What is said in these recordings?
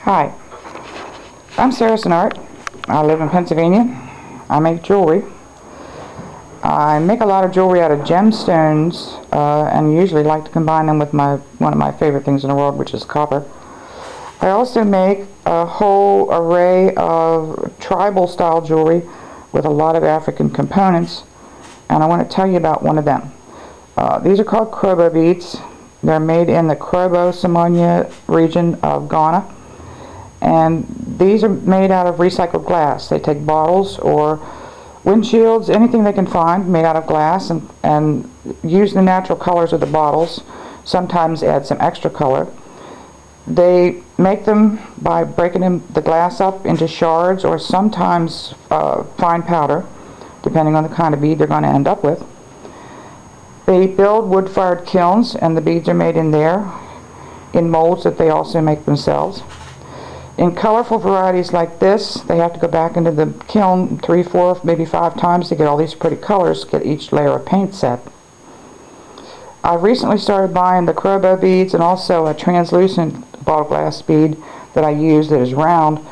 Hi, I'm SarasinArt. I live in Pennsylvania. I make jewelry. I make a lot of jewelry out of gemstones and usually like to combine them with one of my favorite things in the world, which is copper. I also make a whole array of tribal style jewelry with a lot of African components, and I want to tell you about one of them. These are called Krobo beads. They're made in the Krobo, Somanya region of Ghana. And these are made out of recycled glass. They take bottles or windshields, anything they can find made out of glass, and use the natural colors of the bottles, sometimes add some extra color. They make them by breaking the glass up into shards or sometimes fine powder, depending on the kind of bead they're going to end up with. They build wood-fired kilns, and the beads are made in there in molds that they also make themselves. In colorful varieties like this, they have to go back into the kiln 3, 4, maybe 5 times to get all these pretty colors, get each layer of paint set. I've recently started buying the Krobo beads and also a translucent bottle glass bead that I use that is round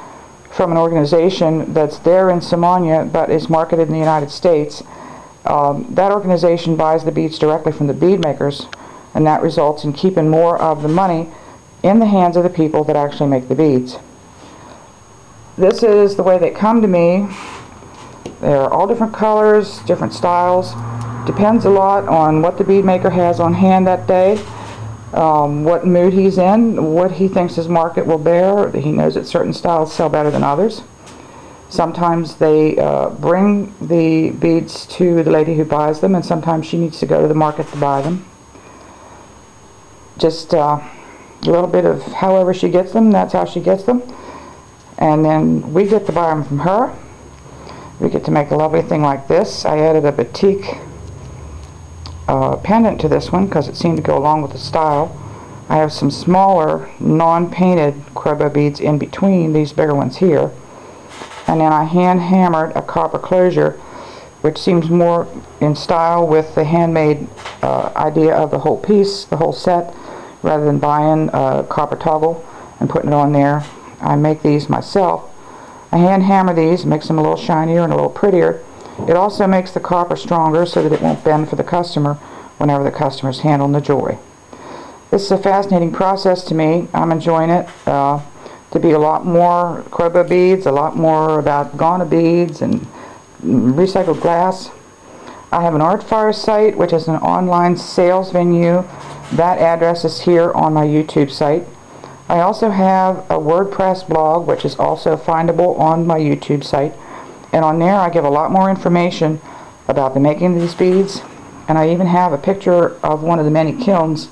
from an organization that's there in Somanya but is marketed in the United States. That organization buys the beads directly from the bead makers, and that results in keeping more of the money in the hands of the people that actually make the beads. This is the way they come to me. They're all different colors, different styles. Depends a lot on what the bead maker has on hand that day, what mood he's in, what he thinks his market will bear. He knows that certain styles sell better than others. Sometimes they bring the beads to the lady who buys them, and sometimes she needs to go to the market to buy them. Just a little bit of however she gets them, that's how she gets them. And then we get to buy them from her. We get to make a lovely thing like this. I added a batik pendant to this one because it seemed to go along with the style. I have some smaller non-painted Krobo beads in between these bigger ones here. And then I hand hammered a copper closure, which seems more in style with the handmade idea of the whole piece, the whole set, rather than buying a copper toggle and putting it on there. I make these myself. I hand hammer these, makes them a little shinier and a little prettier. It also makes the copper stronger so that it won't bend for the customer whenever the customer's handling the jewelry. This is a fascinating process to me. I'm enjoying it to be a lot more Krobo beads, a lot more about Ghana beads and recycled glass. I have an art fire site, which is an online sales venue. That address is here on my YouTube site. I also have a WordPress blog, which is also findable on my YouTube site. And on there I give a lot more information about the making of these beads. And I even have a picture of one of the many kilns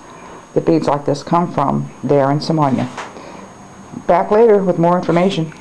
that beads like this come from there in Somanya. Back later with more information.